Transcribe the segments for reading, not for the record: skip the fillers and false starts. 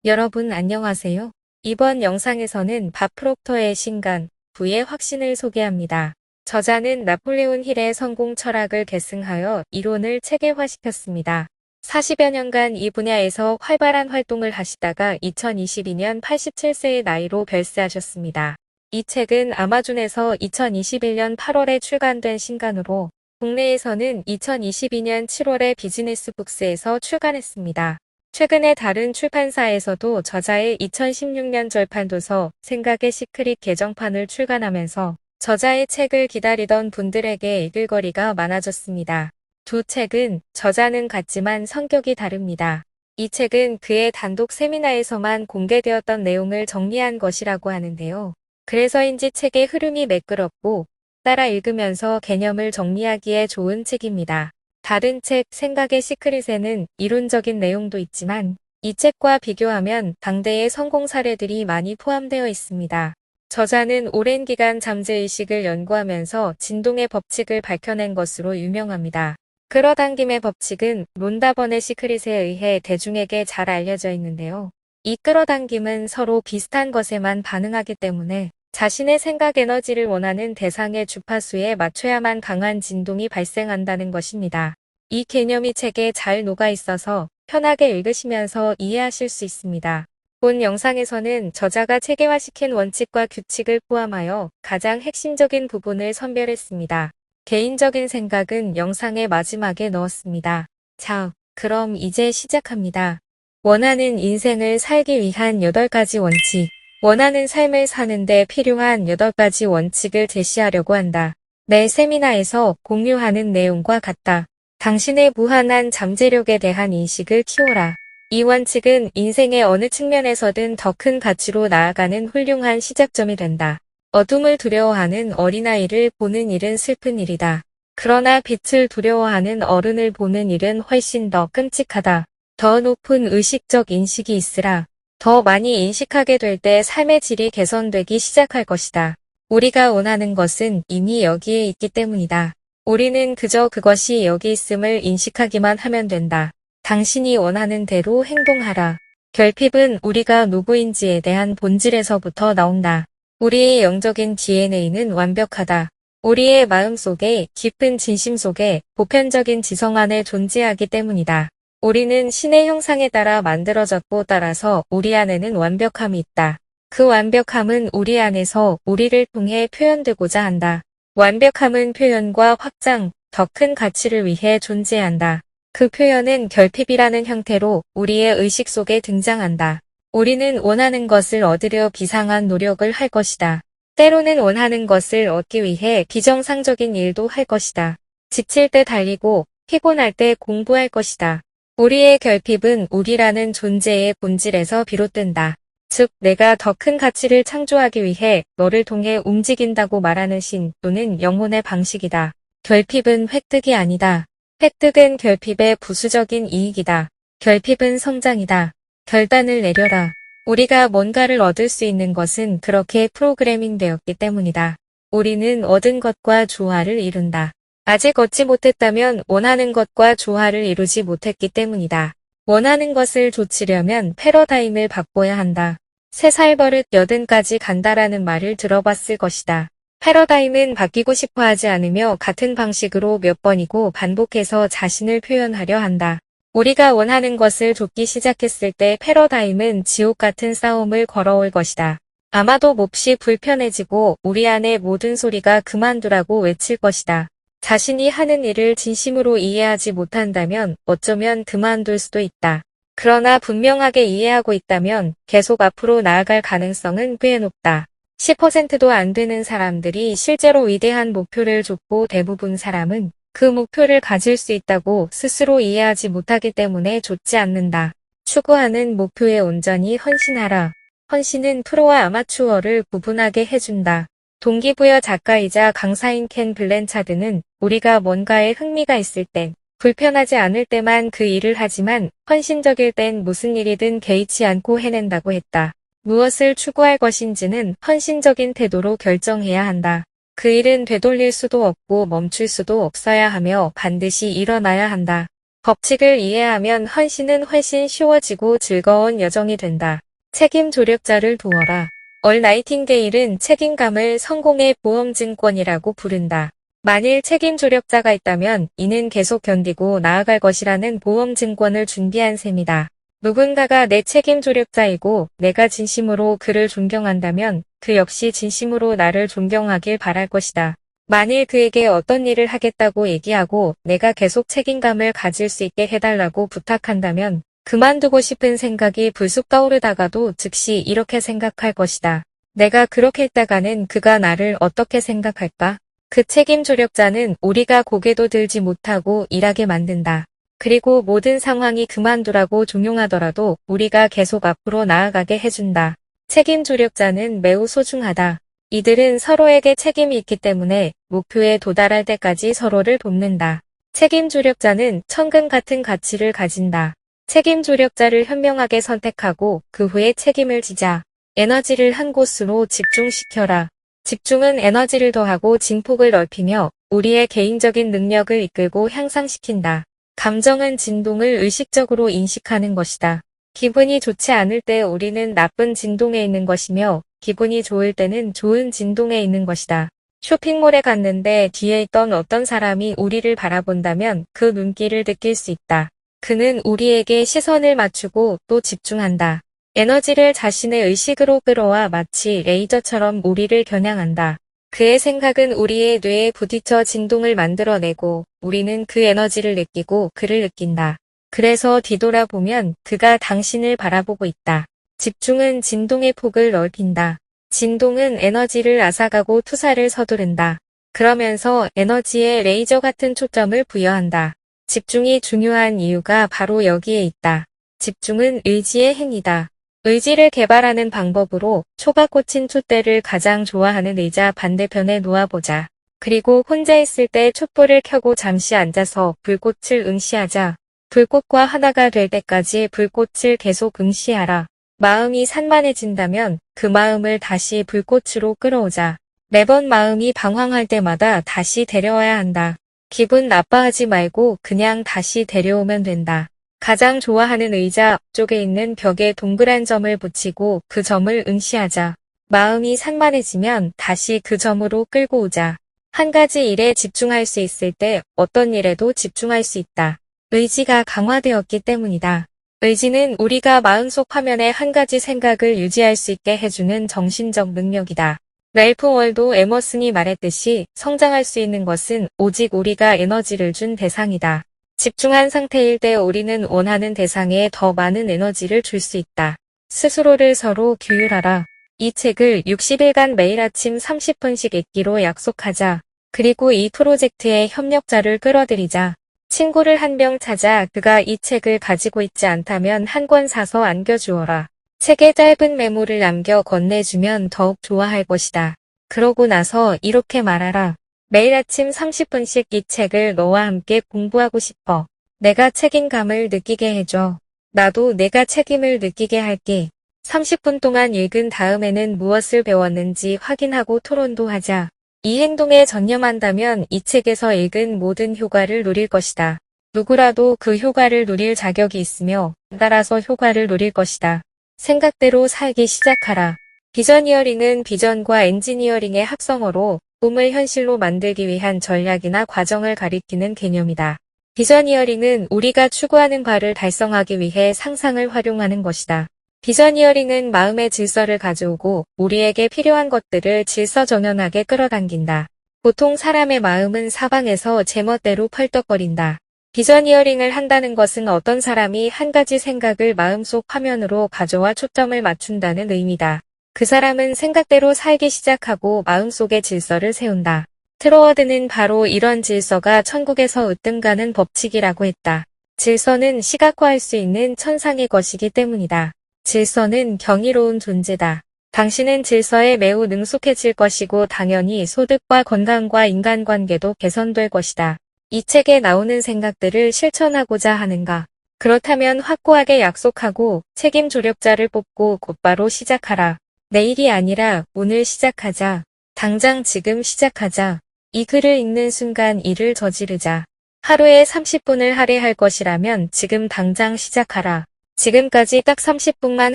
여러분 안녕하세요. 이번 영상에서는 밥 프록터의 신간, 부의 확신을 소개합니다. 저자는 나폴레온 힐의 성공 철학을 계승하여 이론을 체계화시켰습니다. 40여 년간 이 분야에서 활발한 활동을 하시다가 2022년 87세의 나이로 별세하셨습니다. 이 책은 아마존에서 2021년 8월에 출간된 신간으로 국내에서는 2022년 7월에 비즈니스북스에서 출간했습니다. 최근에 다른 출판사에서도 저자의 2016년 절판 도서 생각의 시크릿 개정판을 출간하면서 저자의 책을 기다리던 분들에게 읽을 거리가 많아졌습니다. 두 책은 저자는 같지만 성격이 다릅니다. 이 책은 그의 단독 세미나에서만 공개되었던 내용을 정리한 것이라고 하는데요. 그래서인지 책의 흐름이 매끄럽고 따라 읽으면서 개념을 정리하기에 좋은 책입니다. 다른 책 생각의 시크릿에는 이론적인 내용도 있지만 이 책과 비교하면 당대의 성공 사례들이 많이 포함되어 있습니다. 저자는 오랜 기간 잠재의식을 연구하면서 진동의 법칙을 밝혀낸 것으로 유명합니다. 끌어당김의 법칙은 론다번의 시크릿에 의해 대중에게 잘 알려져 있는데요. 이 끌어당김은 서로 비슷한 것에만 반응하기 때문에 자신의 생각 에너지를 원하는 대상의 주파수에 맞춰야만 강한 진동이 발생한다는 것입니다. 이 개념이 책에 잘 녹아 있어서 편하게 읽으시면서 이해하실 수 있습니다. 본 영상에서는 저자가 체계화시킨 원칙과 규칙을 포함하여 가장 핵심적인 부분을 선별했습니다. 개인적인 생각은 영상의 마지막에 넣었습니다. 자, 그럼 이제 시작합니다. 원하는 인생을 살기 위한 8가지 원칙. 원하는 삶을 사는데 필요한 8가지 원칙을 제시하려고 한다. 내 세미나에서 공유하는 내용과 같다. 당신의 무한한 잠재력에 대한 인식을 키워라. 이 원칙은 인생의 어느 측면에서든 더 큰 가치로 나아가는 훌륭한 시작점이 된다. 어둠을 두려워하는 어린아이를 보는 일은 슬픈 일이다. 그러나 빛을 두려워하는 어른을 보는 일은 훨씬 더 끔찍하다. 더 높은 의식적 인식이 있으라. 더 많이 인식하게 될 때 삶의 질이 개선되기 시작할 것이다. 우리가 원하는 것은 이미 여기에 있기 때문이다. 우리는 그저 그것이 여기 있음을 인식하기만 하면 된다. 당신이 원하는 대로 행동하라. 결핍은 우리가 누구인지에 대한 본질에서부터 나온다. 우리의 영적인 DNA는 완벽하다. 우리의 마음 속에, 깊은 진심 속에 보편적인 지성 안에 존재하기 때문이다. 우리는 신의 형상에 따라 만들어졌고 따라서 우리 안에는 완벽함이 있다. 그 완벽함은 우리 안에서 우리를 통해 표현되고자 한다. 완벽함은 표현과 확장, 더 큰 가치를 위해 존재한다. 그 표현은 결핍이라는 형태로 우리의 의식 속에 등장한다. 우리는 원하는 것을 얻으려 비상한 노력을 할 것이다. 때로는 원하는 것을 얻기 위해 비정상적인 일도 할 것이다. 지칠 때 달리고 피곤할 때 공부할 것이다. 우리의 결핍은 우리라는 존재의 본질에서 비롯된다. 즉, 내가 더 큰 가치를 창조하기 위해 너를 통해 움직인다고 말하는 신 또는 영혼의 방식이다. 결핍은 획득이 아니다. 획득은 결핍의 부수적인 이익이다. 결핍은 성장이다. 결단을 내려라. 우리가 뭔가를 얻을 수 있는 것은 그렇게 프로그래밍 되었기 때문이다. 우리는 얻은 것과 조화를 이룬다. 아직 얻지 못했다면 원하는 것과 조화를 이루지 못했기 때문이다. 원하는 것을 좇으려면 패러다임을 바꿔야 한다. 3살 버릇 80까지 간다라는 말을 들어봤을 것이다. 패러다임은 바뀌고 싶어 하지 않으며 같은 방식으로 몇 번이고 반복해서 자신을 표현하려 한다. 우리가 원하는 것을 좇기 시작했을 때 패러다임은 지옥 같은 싸움을 걸어올 것이다. 아마도 몹시 불편해지고 우리 안의 모든 소리가 그만두라고 외칠 것이다. 자신이 하는 일을 진심으로 이해하지 못한다면 어쩌면 그만둘 수도 있다. 그러나 분명하게 이해하고 있다면 계속 앞으로 나아갈 가능성은 꽤 높다. 10%도 안 되는 사람들이 실제로 위대한 목표를 좇고 대부분 사람은 그 목표를 가질 수 있다고 스스로 이해하지 못하기 때문에 좇지 않는다. 추구하는 목표에 온전히 헌신하라. 헌신은 프로와 아마추어를 구분하게 해준다. 동기부여 작가이자 강사인 켄 블랜차드는 우리가 뭔가에 흥미가 있을 땐, 불편하지 않을 때만 그 일을 하지만 헌신적일 땐 무슨 일이든 개의치 않고 해낸다고 했다. 무엇을 추구할 것인지는 헌신적인 태도로 결정해야 한다. 그 일은 되돌릴 수도 없고 멈출 수도 없어야 하며 반드시 일어나야 한다. 법칙을 이해하면 헌신은 훨씬 쉬워지고 즐거운 여정이 된다. 책임 조력자를 두어라. 얼 나이팅게일은 책임감을 성공의 보험증권이라고 부른다. 만일 책임 조력자가 있다면 이는 계속 견디고 나아갈 것이라는 보험증권을 준비한 셈이다. 누군가가 내 책임 조력자이고 내가 진심으로 그를 존경한다면 그 역시 진심으로 나를 존경하길 바랄 것이다. 만일 그에게 어떤 일을 하겠다고 얘기하고 내가 계속 책임감을 가질 수 있게 해달라고 부탁한다면 그만두고 싶은 생각이 불쑥 떠오르다가도 즉시 이렇게 생각할 것이다. 내가 그렇게 했다가는 그가 나를 어떻게 생각할까? 그 책임 조력자는 우리가 고개도 들지 못하고 일하게 만든다. 그리고 모든 상황이 그만두라고 종용하더라도 우리가 계속 앞으로 나아가게 해준다. 책임 조력자는 매우 소중하다. 이들은 서로에게 책임이 있기 때문에 목표에 도달할 때까지 서로를 돕는다. 책임 조력자는 천금 같은 가치를 가진다. 책임 조력자를 현명하게 선택하고 그 후에 책임을 지자. 에너지를 한 곳으로 집중시켜라. 집중은 에너지를 더하고 진폭을 넓히며 우리의 개인적인 능력을 이끌고 향상시킨다. 감정은 진동을 의식적으로 인식하는 것이다. 기분이 좋지 않을 때 우리는 나쁜 진동에 있는 것이며 기분이 좋을 때는 좋은 진동에 있는 것이다. 쇼핑몰에 갔는데 뒤에 있던 어떤 사람이 우리를 바라본다면 그 눈길을 느낄 수 있다. 그는 우리에게 시선을 맞추고 또 집중한다. 에너지를 자신의 의식으로 끌어와 마치 레이저처럼 우리를 겨냥한다. 그의 생각은 우리의 뇌에 부딪혀 진동을 만들어내고 우리는 그 에너지를 느끼고 그를 느낀다. 그래서 뒤돌아보면 그가 당신을 바라보고 있다. 집중은 진동의 폭을 넓힌다. 진동은 에너지를 앗아가고 투사를 서두른다. 그러면서 에너지에 레이저 같은 초점을 부여한다. 집중이 중요한 이유가 바로 여기에 있다. 집중은 의지의 행위다. 의지를 개발하는 방법으로 초가 꽂힌 촛대를 가장 좋아하는 의자 반대편에 놓아보자. 그리고 혼자 있을 때 촛불을 켜고 잠시 앉아서 불꽃을 응시하자. 불꽃과 하나가 될 때까지 불꽃을 계속 응시하라. 마음이 산만해진다면 그 마음을 다시 불꽃으로 끌어오자. 매번 마음이 방황할 때마다 다시 데려와야 한다. 기분 나빠하지 말고 그냥 다시 데려오면 된다. 가장 좋아하는 의자 앞쪽에 있는 벽에 동그란 점을 붙이고 그 점을 응시하자. 마음이 산만해지면 다시 그 점으로 끌고 오자. 한 가지 일에 집중할 수 있을 때 어떤 일에도 집중할 수 있다. 의지가 강화되었기 때문이다. 의지는 우리가 마음속 화면에 한 가지 생각을 유지할 수 있게 해주는 정신적 능력이다. 랠프 월도 에머슨이 말했듯이 성장할 수 있는 것은 오직 우리가 에너지를 준 대상이다. 집중한 상태일 때 우리는 원하는 대상에 더 많은 에너지를 줄 수 있다. 스스로를 서로 규율하라. 이 책을 60일간 매일 아침 30분씩 읽기로 약속하자. 그리고 이 프로젝트에 협력자를 끌어들이자. 친구를 한 명 찾아 그가 이 책을 가지고 있지 않다면 한 권 사서 안겨주어라. 책에 짧은 메모를 남겨 건네주면 더욱 좋아할 것이다. 그러고 나서 이렇게 말하라. 매일 아침 30분씩 이 책을 너와 함께 공부하고 싶어. 내가 책임감을 느끼게 해줘. 나도 내가 책임을 느끼게 할게. 30분 동안 읽은 다음에는 무엇을 배웠는지 확인하고 토론도 하자. 이 행동에 전념한다면 이 책에서 읽은 모든 효과를 누릴 것이다. 누구라도 그 효과를 누릴 자격이 있으며 따라서 효과를 누릴 것이다. 생각대로 살기 시작하라. 비전이어링은 비전과 엔지니어링의 합성어로 꿈을 현실로 만들기 위한 전략이나 과정을 가리키는 개념이다. 비전이어링은 우리가 추구하는 바를 달성하기 위해 상상을 활용하는 것이다. 비전이어링은 마음의 질서를 가져오고 우리에게 필요한 것들을 질서정연하게 끌어당긴다. 보통 사람의 마음은 사방에서 제멋대로 펄떡거린다. 비전이어링을 한다는 것은 어떤 사람이 한 가지 생각을 마음속 화면으로 가져와 초점을 맞춘다는 의미다. 그 사람은 생각대로 살기 시작하고 마음속의 질서를 세운다. 트로워드는 바로 이런 질서가 천국에서 으뜸가는 법칙이라고 했다. 질서는 시각화할 수 있는 천상의 것이기 때문이다. 질서는 경이로운 존재다. 당신은 질서에 매우 능숙해질 것이고 당연히 소득과 건강과 인간관계도 개선될 것이다. 이 책에 나오는 생각들을 실천하고자 하는가? 그렇다면 확고하게 약속하고 책임 조력자를 뽑고 곧바로 시작하라. 내일이 아니라 오늘 시작하자. 당장 지금 시작하자. 이 글을 읽는 순간 일을 저지르자. 하루에 30분을 할애할 것이라면 지금 당장 시작하라. 지금까지 딱 30분만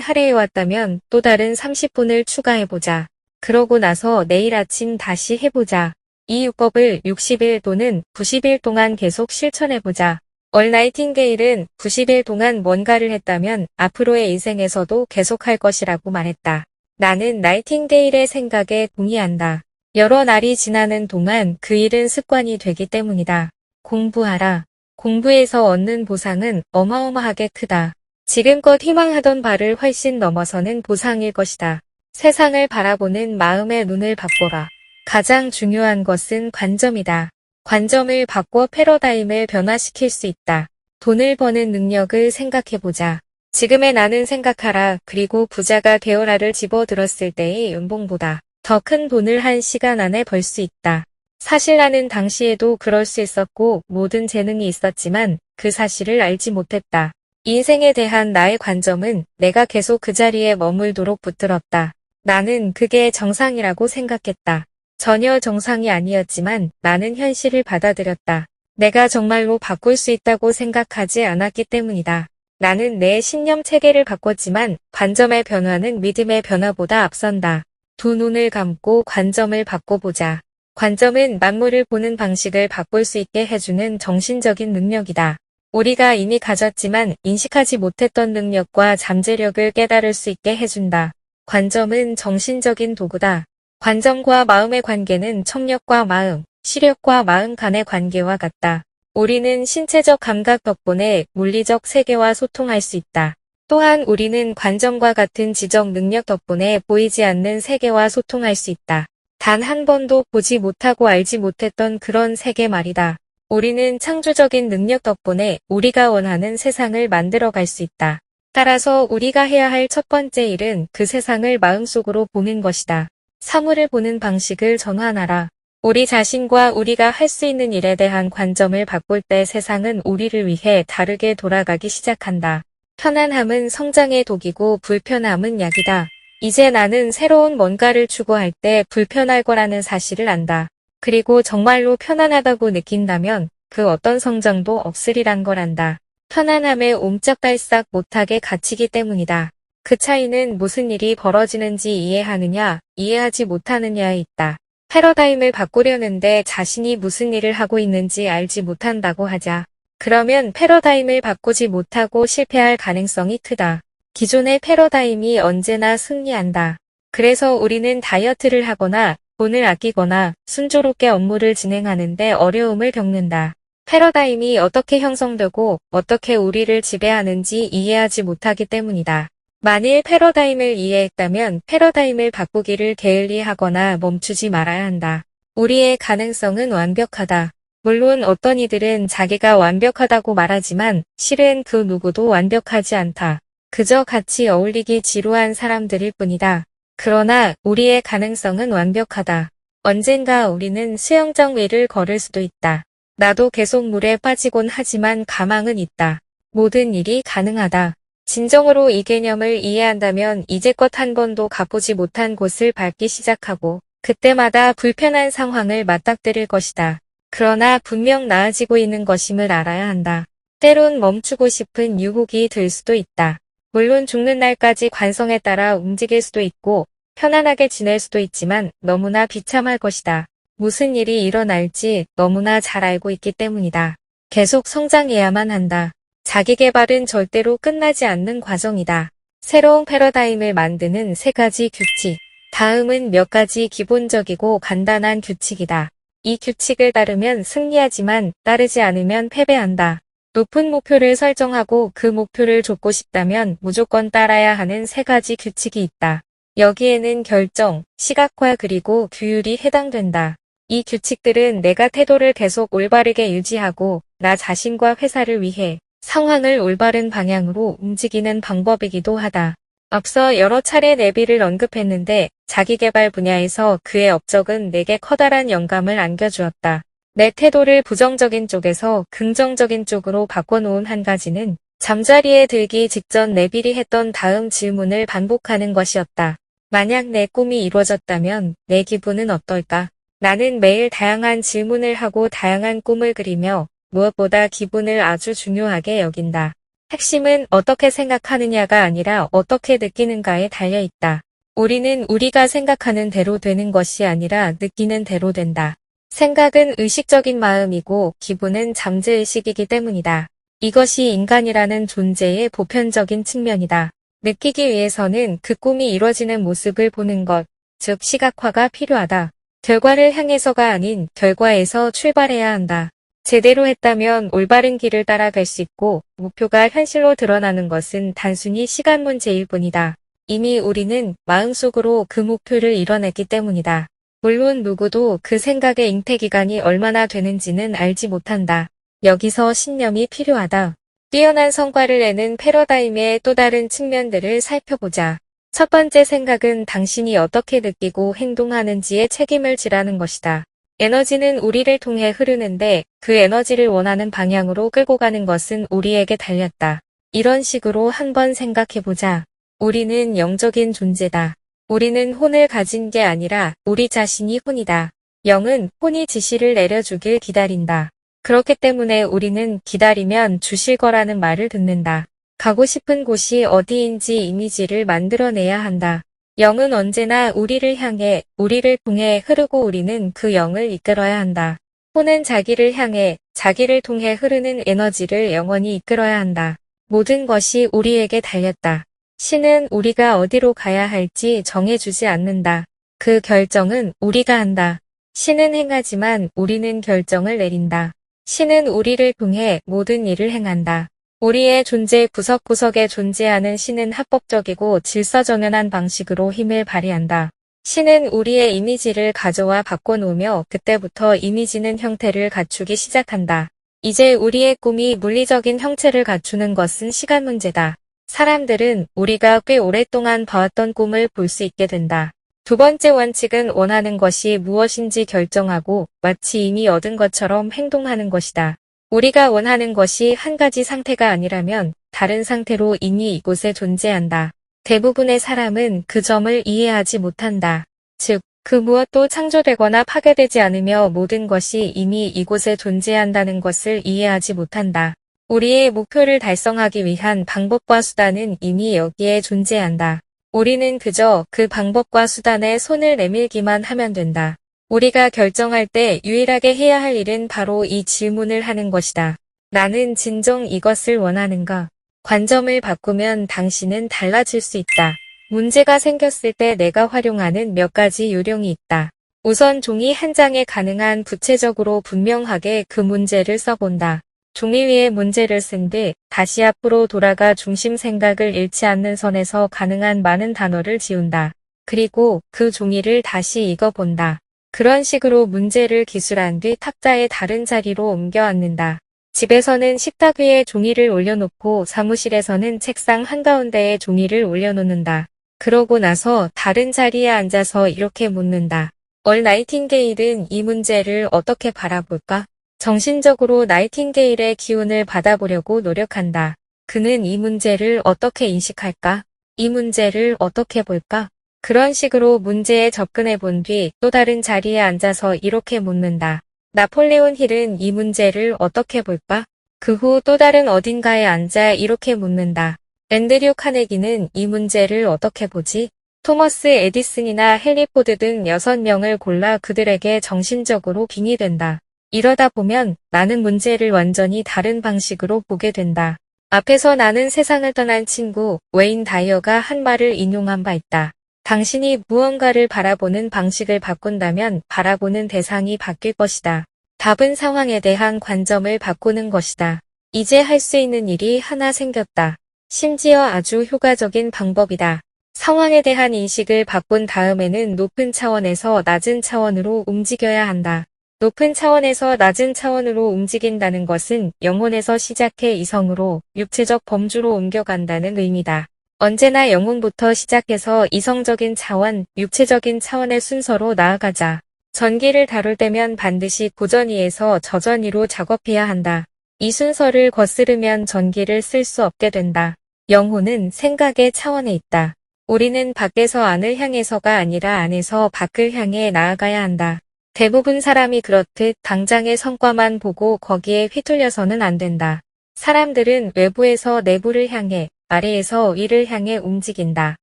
할애해왔다면 또 다른 30분을 추가해보자. 그러고 나서 내일 아침 다시 해보자. 이 요법을 60일 또는 90일 동안 계속 실천해보자. 나이팅게일은 90일 동안 뭔가를 했다면 앞으로의 인생에서도 계속할 것이라고 말했다. 나는 나이팅게일의 생각에 동의한다. 여러 날이 지나는 동안 그 일은 습관이 되기 때문이다. 공부하라. 공부에서 얻는 보상은 어마어마하게 크다. 지금껏 희망하던 바를 훨씬 넘어서는 보상일 것이다. 세상을 바라보는 마음의 눈을 바꿔라. 가장 중요한 것은 관점이다. 관점을 바꿔 패러다임을 변화시킬 수 있다. 돈을 버는 능력을 생각해보자. 지금의 나는 생각하라. 그리고 부자가 되어라를 집어들었을 때의 연봉보다 더 큰 돈을 1시간 안에 벌 수 있다. 사실 나는 당시에도 그럴 수 있었고 모든 재능이 있었지만 그 사실을 알지 못했다. 인생에 대한 나의 관점은 내가 계속 그 자리에 머물도록 붙들었다. 나는 그게 정상이라고 생각했다. 전혀 정상이 아니었지만 나는 현실을 받아들였다. 내가 정말로 바꿀 수 있다고 생각하지 않았기 때문이다. 나는 내 신념 체계를 바꿨지만 관점의 변화는 믿음의 변화보다 앞선다. 두 눈을 감고 관점을 바꿔보자. 관점은 만물을 보는 방식을 바꿀 수 있게 해주는 정신적인 능력이다. 우리가 이미 가졌지만 인식하지 못했던 능력과 잠재력을 깨달을 수 있게 해준다. 관점은 정신적인 도구다. 관점과 마음의 관계는 청력과 마음, 시력과 마음 간의 관계와 같다. 우리는 신체적 감각 덕분에 물리적 세계와 소통할 수 있다. 또한 우리는 관점과 같은 지적 능력 덕분에 보이지 않는 세계와 소통할 수 있다. 단 한 번도 보지 못하고 알지 못했던 그런 세계 말이다. 우리는 창조적인 능력 덕분에 우리가 원하는 세상을 만들어갈 수 있다. 따라서 우리가 해야 할 첫 번째 일은 그 세상을 마음속으로 보는 것이다. 사물을 보는 방식을 전환하라. 우리 자신과 우리가 할 수 있는 일에 대한 관점을 바꿀 때 세상은 우리를 위해 다르게 돌아가기 시작한다. 편안함은 성장의 독이고 불편함은 약이다. 이제 나는 새로운 뭔가를 추구할 때 불편할 거라는 사실을 안다. 그리고 정말로 편안하다고 느낀다면 그 어떤 성장도 없으리란 걸 안다. 편안함에 옴짝달싹 못하게 갇히기 때문이다. 그 차이는 무슨 일이 벌어지는지 이해하느냐, 이해하지 못하느냐에 있다. 패러다임을 바꾸려는데 자신이 무슨 일을 하고 있는지 알지 못한다고 하자. 그러면 패러다임을 바꾸지 못하고 실패할 가능성이 크다. 기존의 패러다임이 언제나 승리한다. 그래서 우리는 다이어트를 하거나 돈을 아끼거나 순조롭게 업무를 진행하는데 어려움을 겪는다. 패러다임이 어떻게 형성되고 어떻게 우리를 지배하는지 이해하지 못하기 때문이다. 만일 패러다임을 이해했다면 패러다임을 바꾸기를 게을리하거나 멈추지 말아야 한다. 우리의 가능성은 완벽하다. 물론 어떤 이들은 자기가 완벽하다고 말하지만 실은 그 누구도 완벽하지 않다. 그저 같이 어울리기 지루한 사람들일 뿐이다. 그러나 우리의 가능성은 완벽하다. 언젠가 우리는 수영장 위를 걸을 수도 있다. 나도 계속 물에 빠지곤 하지만 가망은 있다. 모든 일이 가능하다. 진정으로 이 개념을 이해한다면 이제껏 한 번도 가보지 못한 곳을 밟기 시작하고 그때마다 불편한 상황을 맞닥뜨릴 것이다. 그러나 분명 나아지고 있는 것임을 알아야 한다. 때론 멈추고 싶은 유혹이 들 수도 있다. 물론 죽는 날까지 관성에 따라 움직일 수도 있고 편안하게 지낼 수도 있지만 너무나 비참할 것이다. 무슨 일이 일어날지 너무나 잘 알고 있기 때문이다. 계속 성장해야만 한다. 자기 개발은 절대로 끝나지 않는 과정이다. 새로운 패러다임을 만드는 3가지 규칙. 다음은 몇 가지 기본적이고 간단한 규칙이다. 이 규칙을 따르면 승리하지만 따르지 않으면 패배한다. 높은 목표를 설정하고 그 목표를 좇고 싶다면 무조건 따라야 하는 3가지 규칙이 있다. 여기에는 결정, 시각화 그리고 규율이 해당된다. 이 규칙들은 내가 태도를 계속 올바르게 유지하고 나 자신과 회사를 위해 상황을 올바른 방향으로 움직이는 방법이기도 하다. 앞서 여러 차례 내비를 언급했는데 자기개발 분야에서 그의 업적은 내게 커다란 영감을 안겨주었다. 내 태도를 부정적인 쪽에서 긍정적인 쪽으로 바꿔놓은 한 가지는 잠자리에 들기 직전 내비리 했던 다음 질문을 반복하는 것이었다. 만약 내 꿈이 이루어졌다면 내 기분은 어떨까? 나는 매일 다양한 질문을 하고 다양한 꿈을 그리며 무엇보다 기분을 아주 중요하게 여긴다. 핵심은 어떻게 생각하느냐가 아니라 어떻게 느끼는가에 달려 있다. 우리는 우리가 생각하는 대로 되는 것이 아니라 느끼는 대로 된다. 생각은 의식적인 마음이고 기분은 잠재의식이기 때문이다. 이것이 인간이라는 존재의 보편적인 측면이다. 느끼기 위해서는 그 꿈이 이루어지는 모습을 보는 것, 즉 시각화가 필요하다. 결과를 향해서가 아닌 결과에서 출발해야 한다. 제대로 했다면 올바른 길을 따라갈 수 있고 목표가 현실로 드러나는 것은 단순히 시간 문제일 뿐이다. 이미 우리는 마음속으로 그 목표를 이뤄냈기 때문이다. 물론 누구도 그 생각의 잉태기간이 얼마나 되는지는 알지 못한다. 여기서 신념이 필요하다. 뛰어난 성과를 내는 패러다임의 또 다른 측면들을 살펴보자. 첫 번째 생각은 당신이 어떻게 느끼고 행동하는지에 책임을 지라는 것이다. 에너지는 우리를 통해 흐르는데 그 에너지를 원하는 방향으로 끌고 가는 것은 우리에게 달렸다. 이런 식으로 한번 생각해보자. 우리는 영적인 존재다. 우리는 혼을 가진 게 아니라 우리 자신이 혼이다. 영은 혼이 지시를 내려주길 기다린다. 그렇기 때문에 우리는 기다리면 주실 거라는 말을 듣는다. 가고 싶은 곳이 어디인지 이미지를 만들어내야 한다. 영은 언제나 우리를 향해, 우리를 통해 흐르고 우리는 그 영을 이끌어야 한다. 혼은 자기를 향해, 자기를 통해 흐르는 에너지를 영원히 이끌어야 한다. 모든 것이 우리에게 달렸다. 신은 우리가 어디로 가야 할지 정해주지 않는다. 그 결정은 우리가 한다. 신은 행하지만 우리는 결정을 내린다. 신은 우리를 통해 모든 일을 행한다. 우리의 존재 구석구석에 존재하는 신은 합법적이고 질서정연한 방식으로 힘을 발휘한다. 신은 우리의 이미지를 가져와 바꿔놓으며 그때부터 이미지는 형태를 갖추기 시작한다. 이제 우리의 꿈이 물리적인 형체를 갖추는 것은 시간 문제다. 사람들은 우리가 꽤 오랫동안 봐왔던 꿈을 볼 수 있게 된다. 두 번째 원칙은 원하는 것이 무엇인지 결정하고 마치 이미 얻은 것처럼 행동하는 것이다. 우리가 원하는 것이 한 가지 상태가 아니라면 다른 상태로 이미 이곳에 존재한다. 대부분의 사람은 그 점을 이해하지 못한다. 즉, 그 무엇도 창조되거나 파괴되지 않으며 모든 것이 이미 이곳에 존재한다는 것을 이해하지 못한다. 우리의 목표를 달성하기 위한 방법과 수단은 이미 여기에 존재한다. 우리는 그저 그 방법과 수단에 손을 내밀기만 하면 된다. 우리가 결정할 때 유일하게 해야 할 일은 바로 이 질문을 하는 것이다. 나는 진정 이것을 원하는가? 관점을 바꾸면 당신은 달라질 수 있다. 문제가 생겼을 때 내가 활용하는 몇 가지 요령이 있다. 우선 종이 한 장에 가능한 구체적으로 분명하게 그 문제를 써본다. 종이 위에 문제를 쓴 뒤 다시 앞으로 돌아가 중심 생각을 잃지 않는 선에서 가능한 많은 단어를 지운다. 그리고 그 종이를 다시 읽어본다. 그런 식으로 문제를 기술한 뒤 탁자의 다른 자리로 옮겨 앉는다. 집에서는 식탁 위에 종이를 올려놓고 사무실에서는 책상 한가운데에 종이를 올려놓는다. 그러고 나서 다른 자리에 앉아서 이렇게 묻는다. 나이팅게일은 이 문제를 어떻게 바라볼까? 정신적으로 나이팅게일의 기운을 받아보려고 노력한다. 그는 이 문제를 어떻게 인식할까? 이 문제를 어떻게 볼까? 그런 식으로 문제에 접근해 본 뒤 또 다른 자리에 앉아서 이렇게 묻는다. 나폴레온 힐은 이 문제를 어떻게 볼까? 그 후 또 다른 어딘가에 앉아 이렇게 묻는다. 앤드류 카네기는 이 문제를 어떻게 보지? 토머스 에디슨이나 헨리 포드 등 6명을 골라 그들에게 정신적으로 빙의된다. 이러다 보면 나는 문제를 완전히 다른 방식으로 보게 된다. 앞에서 나는 세상을 떠난 친구 웨인 다이어가 한 말을 인용한 바 있다. 당신이 무언가를 바라보는 방식을 바꾼다면 바라보는 대상이 바뀔 것이다. 답은 상황에 대한 관점을 바꾸는 것이다. 이제 할 수 있는 일이 하나 생겼다. 심지어 아주 효과적인 방법이다. 상황에 대한 인식을 바꾼 다음에는 높은 차원에서 낮은 차원으로 움직여야 한다. 높은 차원에서 낮은 차원으로 움직인다는 것은 영혼에서 시작해 이성으로, 육체적 범주로 옮겨간다는 의미다. 언제나 영혼부터 시작해서 이성적인 차원, 육체적인 차원의 순서로 나아가자. 전기를 다룰 때면 반드시 고전위에서 저전위로 작업해야 한다. 이 순서를 거스르면 전기를 쓸 수 없게 된다. 영혼은 생각의 차원에 있다. 우리는 밖에서 안을 향해서가 아니라 안에서 밖을 향해 나아가야 한다. 대부분 사람이 그렇듯 당장의 성과만 보고 거기에 휘둘려서는 안 된다. 사람들은 외부에서 내부를 향해, 아래에서 위를 향해 움직인다.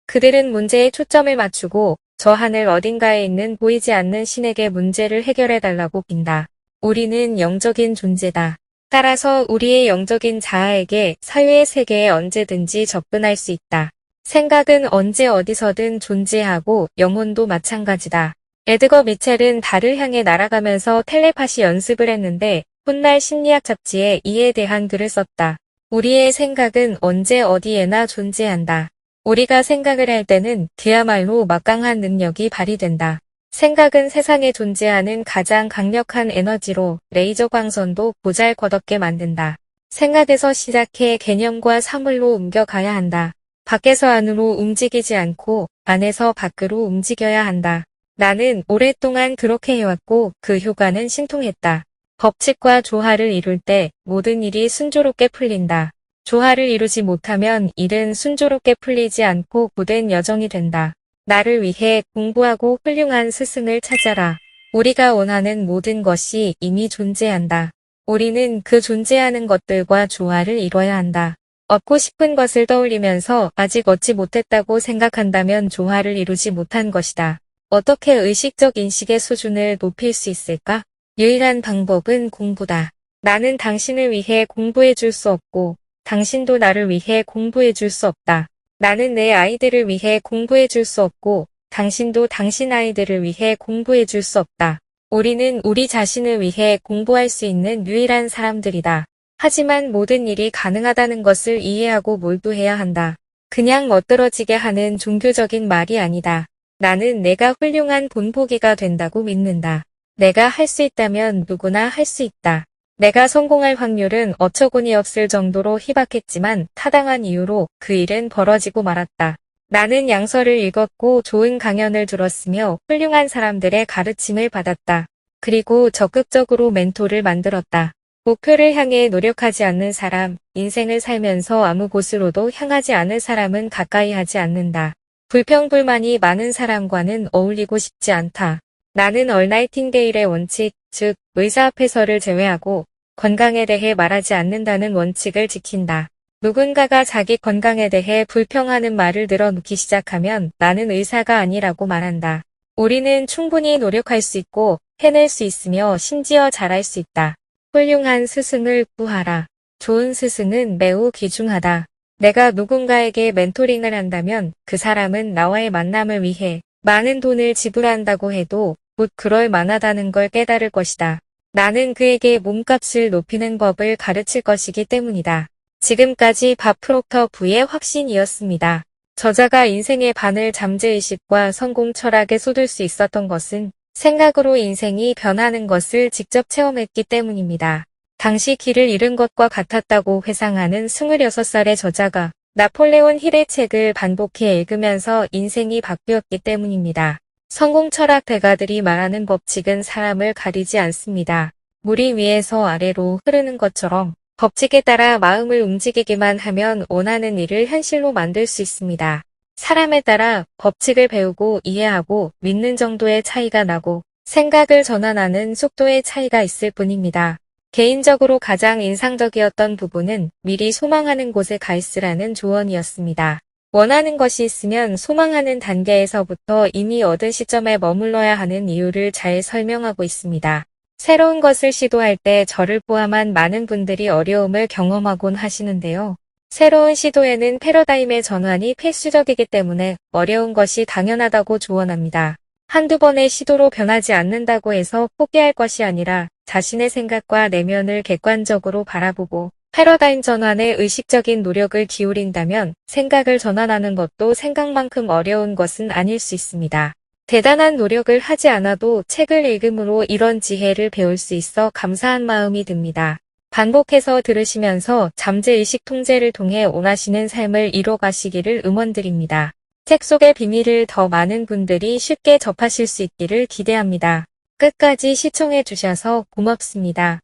그들은 문제에 초점을 맞추고 저 하늘 어딘가에 있는 보이지 않는 신에게 문제를 해결해달라고 빈다. 우리는 영적인 존재다. 따라서 우리의 영적인 자아에게 사유의 세계에 언제든지 접근할 수 있다. 생각은 언제 어디서든 존재하고 영혼도 마찬가지다. 에드거 미첼은 달을 향해 날아가면서 텔레파시 연습을 했는데 훗날 심리학 잡지에 이에 대한 글을 썼다. 우리의 생각은 언제 어디에나 존재한다. 우리가 생각을 할 때는 그야말로 막강한 능력이 발휘된다. 생각은 세상에 존재하는 가장 강력한 에너지로 레이저 광선도 보잘것없게 만든다. 생각에서 시작해 개념과 사물로 옮겨가야 한다. 밖에서 안으로 움직이지 않고 안에서 밖으로 움직여야 한다. 나는 오랫동안 그렇게 해왔고 그 효과는 신통했다. 법칙과 조화를 이룰 때 모든 일이 순조롭게 풀린다. 조화를 이루지 못하면 일은 순조롭게 풀리지 않고 고된 여정이 된다. 나를 위해 공부하고 훌륭한 스승을 찾아라. 우리가 원하는 모든 것이 이미 존재한다. 우리는 그 존재하는 것들과 조화를 이뤄야 한다. 얻고 싶은 것을 떠올리면서 아직 얻지 못했다고 생각한다면 조화를 이루지 못한 것이다. 어떻게 의식적 인식의 수준을 높일 수 있을까? 유일한 방법은 공부다. 나는 당신을 위해 공부해 줄 수 없고 당신도 나를 위해 공부해 줄 수 없다. 나는 내 아이들을 위해 공부해 줄 수 없고 당신도 당신 아이들을 위해 공부해 줄 수 없다. 우리는 우리 자신을 위해 공부할 수 있는 유일한 사람들이다. 하지만 모든 일이 가능하다는 것을 이해하고 몰두해야 한다. 그냥 멋들어지게 하는 종교적인 말이 아니다. 나는 내가 훌륭한 본보기가 된다고 믿는다. 내가 할 수 있다면 누구나 할 수 있다. 내가 성공할 확률은 어처구니 없을 정도로 희박했지만 타당한 이유로 그 일은 벌어지고 말았다. 나는 양서를 읽었고 좋은 강연을 들었으며 훌륭한 사람들의 가르침을 받았다. 그리고 적극적으로 멘토를 만들었다. 목표를 향해 노력하지 않는 사람, 인생을 살면서 아무 곳으로도 향하지 않을 사람은 가까이 하지 않는다. 불평불만이 많은 사람과는 어울리고 싶지 않다. 나는 얼나이팅게일의 원칙, 즉 의사 앞에서를 제외하고 건강에 대해 말하지 않는다는 원칙을 지킨다. 누군가가 자기 건강에 대해 불평하는 말을 늘어놓기 시작하면 나는 의사가 아니라고 말한다. 우리는 충분히 노력할 수 있고 해낼 수 있으며 심지어 잘할 수 있다. 훌륭한 스승을 구하라. 좋은 스승은 매우 귀중하다. 내가 누군가에게 멘토링을 한다면 그 사람은 나와의 만남을 위해 많은 돈을 지불한다고 해도 곧 그럴 만하다는 걸 깨달을 것이다. 나는 그에게 몸값을 높이는 법을 가르칠 것이기 때문이다. 지금까지 밥 프록터 부의 확신이었습니다. 저자가 인생의 반을 잠재의식과 성공 철학에 쏟을 수 있었던 것은 생각으로 인생이 변하는 것을 직접 체험했기 때문입니다. 당시 길을 잃은 것과 같았다고 회상하는 26살의 저자가 나폴레온 힐의 책을 반복해 읽으면서 인생이 바뀌었기 때문입니다. 성공 철학 대가들이 말하는 법칙은 사람을 가리지 않습니다. 물이 위에서 아래로 흐르는 것처럼 법칙에 따라 마음을 움직이기만 하면 원하는 일을 현실로 만들 수 있습니다. 사람에 따라 법칙을 배우고 이해하고 믿는 정도의 차이가 나고 생각을 전환하는 속도의 차이가 있을 뿐입니다. 개인적으로 가장 인상적이었던 부분은 미리 소망하는 곳에 가 있으라는 조언이었습니다. 원하는 것이 있으면 소망하는 단계에서부터 이미 얻은 시점에 머물러야 하는 이유를 잘 설명하고 있습니다. 새로운 것을 시도할 때 저를 포함한 많은 분들이 어려움을 경험하곤 하시는데요. 새로운 시도에는 패러다임의 전환이 필수적이기 때문에 어려운 것이 당연하다고 조언합니다. 한두 번의 시도로 변하지 않는다고 해서 포기할 것이 아니라 자신의 생각과 내면을 객관적으로 바라보고 패러다임 전환에 의식적인 노력을 기울인다면 생각을 전환하는 것도 생각만큼 어려운 것은 아닐 수 있습니다. 대단한 노력을 하지 않아도 책을 읽음으로 이런 지혜를 배울 수 있어 감사한 마음이 듭니다. 반복해서 들으시면서 잠재의식 통제를 통해 원하시는 삶을 이뤄가시기를 응원드립니다. 책 속의 비밀을 더 많은 분들이 쉽게 접하실 수 있기를 기대합니다. 끝까지 시청해 주셔서 고맙습니다.